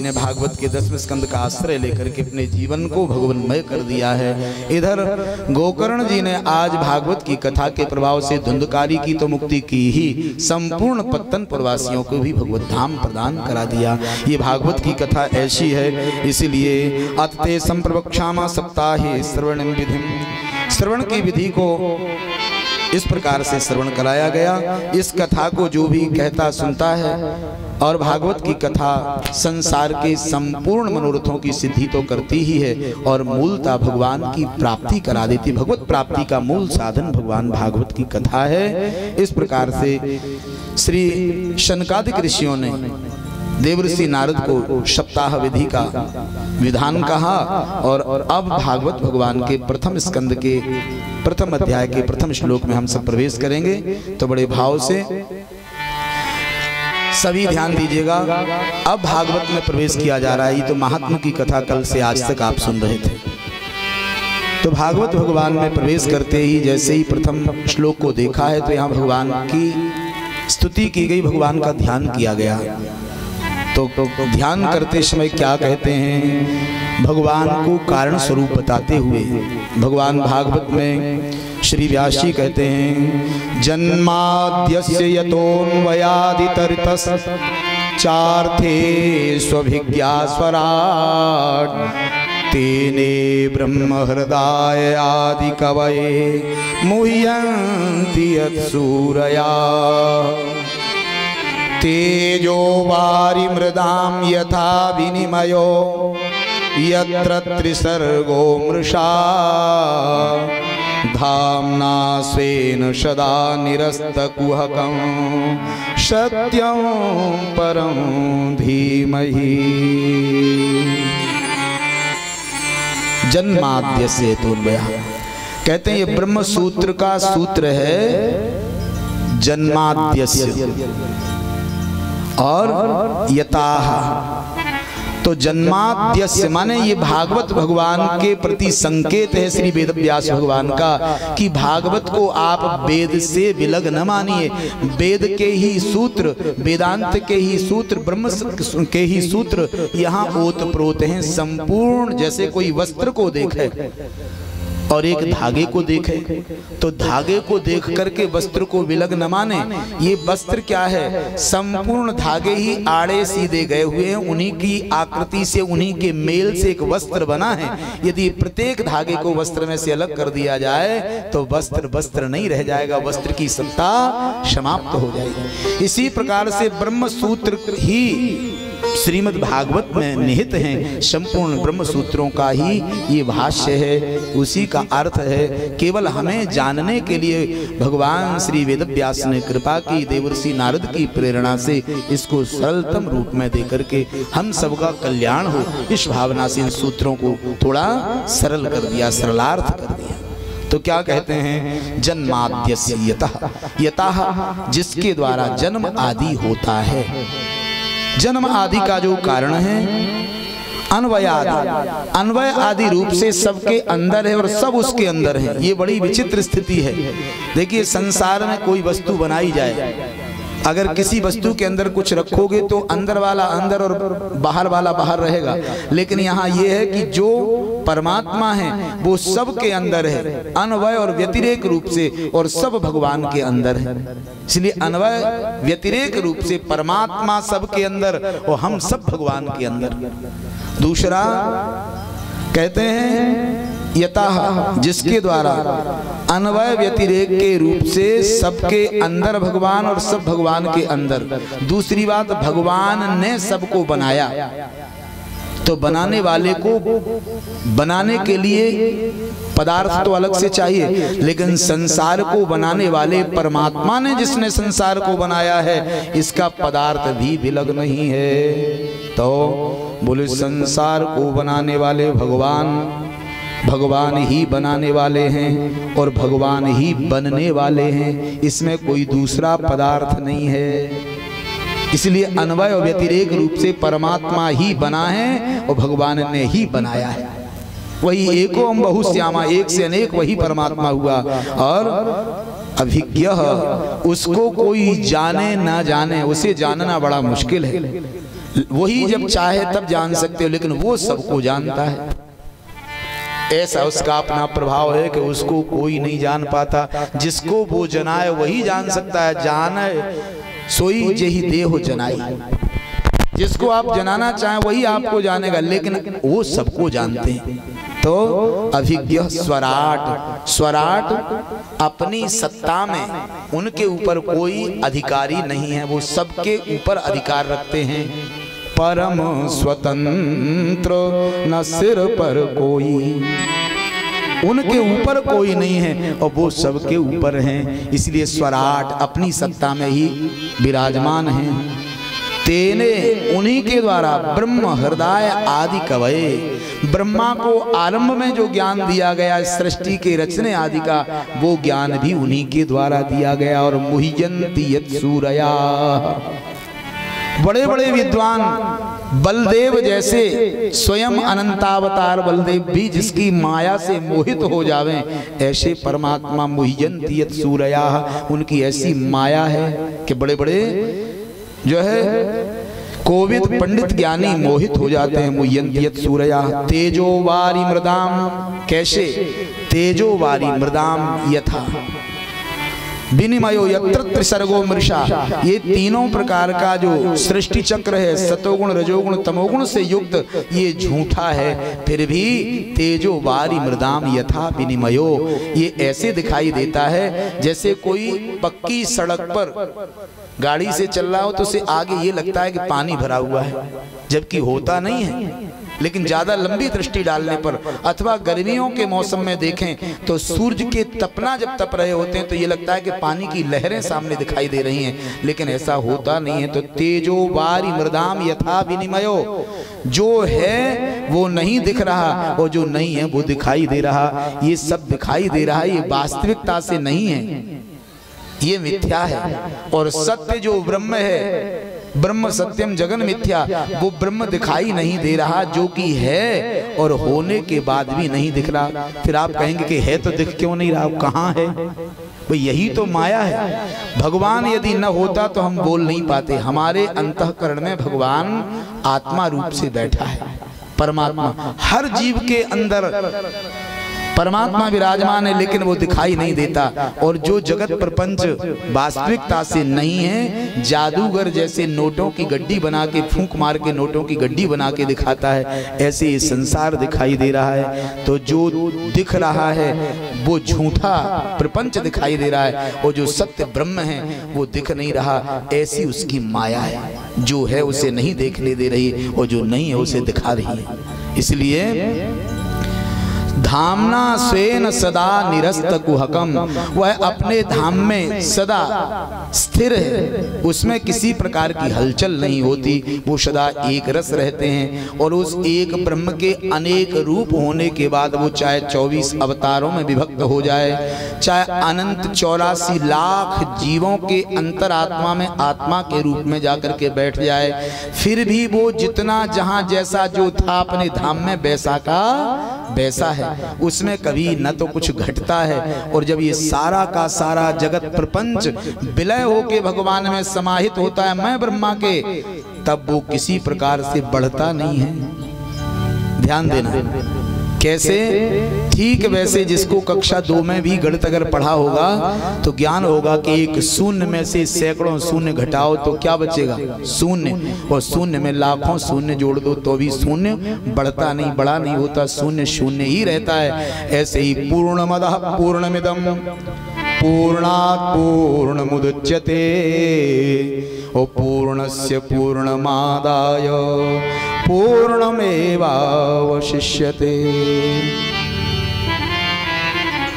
जी ने भागवत के 10वें स्कंद का आश्रय लेकर के अपने जीवन को भगवन्मय कर दिया है। इधर गोकर्ण जी ने आज भागवत की कथा के प्रभाव से धुंधकारी की तो मुक्ति की ही, संपूर्ण पत्तनपुर वासियों को भी भगवत धाम प्रदान करा दिया। ये भागवत की कथा ऐसी है, इसीलिए अतते संप्रवक्षामा सप्ताहे श्रवणं विधिम, श्रवण की विधि को इस प्रकार से श्रवण कराया गया। इस कथा को जो भी कहता सुनता है, और भागवत की कथा संसार के संपूर्ण मनोरथों की सिद्धि तो करती ही है और मूलतः भगवान की प्राप्ति करा देती। भगवत प्राप्ति का मूल साधन भगवान भागवत की कथा है। इस प्रकार से श्री शनकादिक ऋषियों ने देवर्षि नारद को सप्ताह विधि का विधान कहा, और अब भागवत भगवान के प्रथम स्कंद के प्रथम अध्याय के प्रथम श्लोक में हम सब प्रवेश करेंगे। तो बड़े भाव से सभी ध्यान दीजिएगा। अब भागवत में प्रवेश किया जा रहा है। ये तो महात्मा की कथा कल से आज तक आप सुन रहे थे। तो भागवत भगवान में प्रवेश करते ही जैसे ही प्रथम श्लोक को देखा है, तो यहाँ भगवान की स्तुति की गई, भगवान का ध्यान किया गया। तो ध्यान करते समय क्या कहते हैं, भगवान को कारण स्वरूप बताते हुए भगवान भागवत में श्री व्यास जी कहते हैं, जन्माद्यस्य यतोन्वयादितरितस् चार्थे स्वभिज्ञा स्वराट् तेने ब्रह्म हृदय आदि कवये मुह्यन्ति यत्सूरया तेजो वारि मृदाम यथा विनिमयो यत्र त्रिसर्गो मृषा धाम्ना स्वेन सदा निरस्तकुहकं सत्यं परं धीमहि। जन्माद्यस्य तोन्वया, कहते हैं ये ब्रह्म सूत्र का सूत्र है, जन्माद्यस्य और यताह। तो जन्माद्यस्य माने ये भागवत भगवान के प्रति संकेत है श्री वेद व्यास भगवान का, कि भागवत को आप वेद से विलग न मानिए। वेद के ही सूत्र, वेदांत के ही सूत्र, ब्रह्म के ही सूत्र यहाँ ओतप्रोत हैं संपूर्ण। जैसे कोई वस्त्र को देखे और एक धागे को देखे, तो धागे को देख करके वस्त्र को विलग न माने। ये वस्त्र क्या है, संपूर्ण धागे ही आड़े सीधे गए हुए हैं, उन्हीं की आकृति से, उन्हीं के मेल से एक वस्त्र बना है। यदि प्रत्येक धागे को वस्त्र में से अलग कर दिया जाए तो वस्त्र वस्त्र नहीं रह जाएगा, वस्त्र की सत्ता समाप्त हो जाएगी। इसी प्रकार से ब्रह्म सूत्र ही श्रीमद् भागवत में निहित हैं। संपूर्ण ब्रह्म सूत्रों का ही ये भाष्य है, उसी का अर्थ है। केवल हमें जानने के लिए भगवान श्री वेद व्यास ने कृपा की, देवर्षि नारद की प्रेरणा से इसको सरलतम रूप में देकर के हम सबका कल्याण हो, इस भावना से इन सूत्रों को थोड़ा सरल कर दिया, सरलार्थ कर दिया। तो क्या कहते हैं, जन्माद्यस्य यतः, यतः जिसके द्वारा जन्म आदि होता है। जन्म आदि का जो कारण है अन्वय आदि, अन्वय आदि रूप से सबके अंदर है और सब उसके अंदर है। ये बड़ी विचित्र स्थिति है। देखिए संसार में कोई वस्तु बनाई जाए, अगर किसी वस्तु के अंदर कुछ रखोगे तो अंदर वाला अंदर और बाहर वाला बाहर रहेगा। लेकिन यहाँ ये है कि जो परमात्मा है वो सब के अंदर है, अन्वय और व्यतिरेक रूप से, और सब भगवान के अंदर है। इसलिए अन्वय व्यतिरेक रूप से परमात्मा सब के अंदर और हम सब भगवान के अंदर। दूसरा कहते हैं यतः, जिसके द्वारा अन्वय व्यतिरेक के रूप से सबके अंदर भगवान और सब भगवान के अंदर। दूसरी बात, भगवान ने सबको बनाया, तो बनाने वाले को बनाने के लिए पदार्थ तो अलग से चाहिए, लेकिन संसार को बनाने वाले परमात्मा ने जिसने संसार को बनाया है, इसका पदार्थ भी विलग नहीं है। तो बोले संसार को बनाने वाले भगवान, भगवान ही बनाने वाले हैं और भगवान ही बनने वाले हैं, इसमें कोई दूसरा पदार्थ नहीं है। इसलिए अन्वय और व्यतिरेक रूप से परमात्मा ही बना है और भगवान ने ही बनाया है। वही एकोम बहुश्यामा, एक से अनेक वही परमात्मा हुआ। और अभिज्ञः, उसको कोई जाने ना जाने, उसे जानना बड़ा मुश्किल है। वही जब चाहे तब जान सकते हो, लेकिन वो सबको जानता है। ऐसा उसका अपना प्रभाव है कि उसको कोई नहीं जान पाता। जिसको वो जनाए वही जान सकता है। जाने सोई जेहि देहो जनाई। जिसको आप जनाना चाहें वही आपको जानेगा, लेकिन वो सबको जानते हैं। तो अभिज्ञ स्वराट, स्वराट अपनी सत्ता में उनके ऊपर कोई अधिकारी नहीं है, वो सबके ऊपर अधिकार रखते हैं। परम स्वतंत्र न सिर पर कोई, उनके ऊपर कोई नहीं है और वो सबके ऊपर हैं। इसलिए स्वराट अपनी सत्ता में ही विराजमान हैं। तेने उन्हीं के द्वारा ब्रह्म हृदय आदि कवये, ब्रह्मा को आरंभ में जो ज्ञान दिया गया सृष्टि के रचने आदि का, वो ज्ञान भी उन्हीं के द्वारा दिया गया। और मुह्यन्ति यत् सूरया, बड़े बड़े विद्वान बलदेव जैसे स्वयं अनंतावतार बलदेव भी जिसकी माया से मोहित हो जावें, ऐसे परमात्मा मुह्यन्ति यत् सूरया, उनकी ऐसी माया है कि बड़े बड़े जो है कोविद पंडित ज्ञानी मोहित हो जाते हैं। मुह्यन्ति यत् सूरया तेजोवारी मृदाम, कैसे? तेजोवारी मृदाम यथा विनिमयो यत्र त्रिसर्गो मृषा, ये तीनों प्रकार का जो सृष्टि चक्र है, सतोगुण रजोगुण तमोगुण से युक्त, ये झूठा है। फिर भी तेजो वारी मृदाम यथा विनिमयो, ये ऐसे दिखाई देता है जैसे कोई पक्की सड़क पर गाड़ी से चल रहा हो तो उसे आगे ये लगता है कि पानी भरा हुआ है, जबकि होता नहीं है। लेकिन ज्यादा लंबी दृष्टि डालने पर, अथवा गर्मियों के मौसम में देखें तो सूर्य के तपना जब तप रहे होते हैं तो ये लगता है कि पानी की लहरें सामने दिखाई दे रही हैं, लेकिन ऐसा होता नहीं है। तो तेजो वारी मृदाम यथा विनिमयो, जो है वो नहीं दिख रहा और जो नहीं है वो दिखाई दे रहा। ये सब दिखाई दे रहा है, ये वास्तविकता से नहीं है, ये मिथ्या है। और सत्य जो ब्रह्म है, ब्रह्म सत्यम जगन मिथ्या, वो ब्रह्म दिखाई नहीं दे रहा, जो कि है और होने के बाद भी नहीं दिख रहा। फिर आप कहेंगे कि है तो दिख क्यों नहीं रहा, कहाँ है? भाई यही तो माया है। भगवान यदि न होता तो हम बोल नहीं पाते। हमारे अंतःकरण में भगवान आत्मा रूप से बैठा है। परमात्मा हर जीव के अंदर परमात्मा विराजमान है, लेकिन वो दिखाई नहीं देता। और जो जगत प्रपंच वास्तविकता से नहीं है, जादूगर जैसे नोटों की गड्डी बना के, फूंक मार के नोटों की गड्डी बना के दिखाता है, ऐसे ये संसार दिखाई दे रहा है। तो जो दिख रहा है वो झूठा प्रपंच दिखाई दे रहा है, और जो सत्य ब्रह्म है वो दिख नहीं रहा। ऐसी उसकी माया है, जो है उसे नहीं देखने दे रही और जो नहीं है उसे दिखा रही है। इसलिए धामना स्वेन सदा निरस्त कुहकम, वह अपने धाम में सदा स्थिर है, उसमें किसी प्रकार की हलचल नहीं होती। वो सदा एक रस रहते हैं। और उस एक ब्रह्म के अनेक रूप होने के बाद वो चाहे 24 अवतारों में विभक्त हो जाए, चाहे अनंत 84 लाख जीवों के अंतरात्मा में आत्मा के रूप में जाकर के बैठ जाए, फिर भी वो जितना जहां जैसा जो था अपने धाम में वैसा का वैसा है। उसमें कभी न तो कुछ घटता है। और जब ये सारा का सारा जगत प्रपंच विलय होके भगवान में समाहित होता है, मैं ब्रह्मा के, तब वो किसी प्रकार से बढ़ता नहीं है। ध्यान देना कैसे? ठीक वैसे जिसको कक्षा 2 में भी गणित अगर पढ़ा होगा तो ज्ञान होगा कि एक शून्य में से सैकड़ों शून्य घटाओ तो क्या बचेगा? शून्य। और शून्य में लाखों शून्य जोड़ दो तो भी शून्य बढ़ता नहीं, बड़ा नहीं होता, शून्य शून्य ही रहता है। ऐसे ही पूर्णमदः पूर्णमिदं पूर्णात् पूर्णमुदच्यते ओ पूर्णस्य पूर्णमादाय पूर्णमेवावशिष्यते।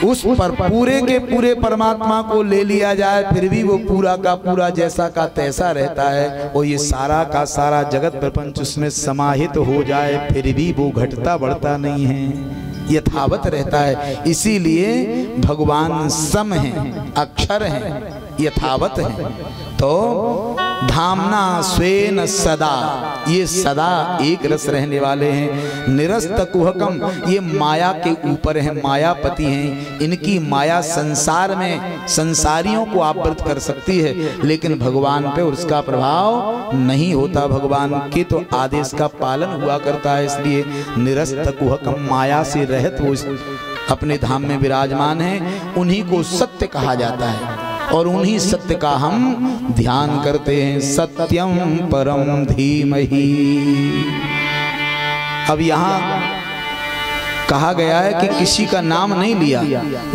उस पर पूरे के पूरे परमात्मा को ले लिया जाए, फिर भी वो पूरा का पूरा जैसा का तैसा रहता है। और ये सारा का सारा जगत प्रपंच उसमें समाहित हो जाए, फिर भी वो घटता बढ़ता नहीं है, यथावत रहता है। इसीलिए भगवान सम हैं, अक्षर हैं, यथावत हैं। तो धामना स्वेन सदा, ये सदा एक रस रहने वाले हैं। निरस्त कुहकम, ये माया के ऊपर हैं, मायापति हैं। इनकी माया संसार में संसारियों को आवृत कर सकती है, लेकिन भगवान पे उसका प्रभाव नहीं होता। भगवान के तो आदेश का पालन हुआ करता है, इसलिए निरस्त कुहकम, माया से रहित वो अपने धाम में विराजमान हैं। उन्हीं को सत्य कहा जाता है और उन्हीं सत्य का हम ध्यान करते हैं। सत्यम परम धीमहि। अब यहाँ कहा गया है कि किसी का नाम नहीं लिया,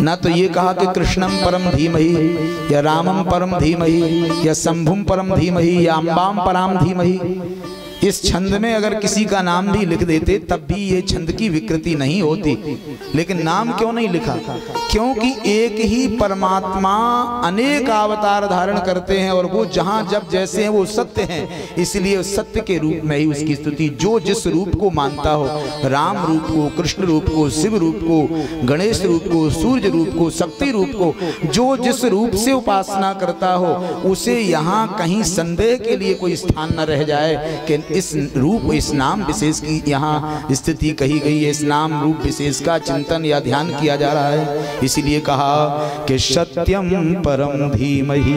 ना तो ये कहा कि कृष्णम परम धीमहि या रामम परम धीमहि या शंभुम परम धीमहि या अम्बाम परम धीमहि। इस छंद में अगर किसी का नाम भी लिख देते तब भी ये छंद की विकृति नहीं होती, लेकिन नाम क्यों नहीं लिखा? क्योंकि एक ही परमात्मा अनेक अवतार धारण करते हैं और वो जहां जब जैसे हैं वो सत्य हैं, इसलिए सत्य के रूप में ही उसकी स्तुति। जो जिस रूप को मानता हो, राम रूप को, कृष्ण रूप को, शिव रूप को, गणेश रूप को, सूर्य रूप को, शक्ति रूप को, जो जिस रूप से उपासना करता हो, उसे यहाँ कहीं संदेह के लिए कोई स्थान न रह जाए कि इस रूप, इस नाम विशेष की यहाँ स्थिति कही गई है, इस नाम रूप विशेष का चिंतन या ध्यान किया जा रहा है। इसीलिए कहा कि सत्यम परम धीमहि।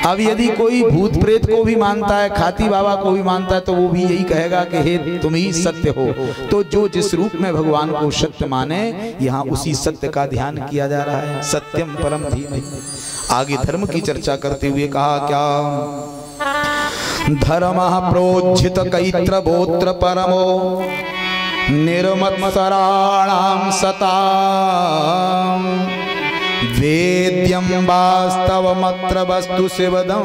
अब यदि कोई भूत प्रेत को भी मानता है, खाती बाबा को भी मानता है, तो वो भी यही कहेगा कि हे तुम ही सत्य हो। तो जो जिस रूप में भगवान को सत्य माने, यहाँ उसी सत्य का ध्यान किया जा रहा है। सत्यम परम धीमहि। आगे धर्म की चर्चा करते हुए कहा क्या? धर्म प्रोज्झित कैत्र बोत्र परमो निर्मत्सराणां सतां वेद्यं वास्तवमत्र वस्तु शिवदं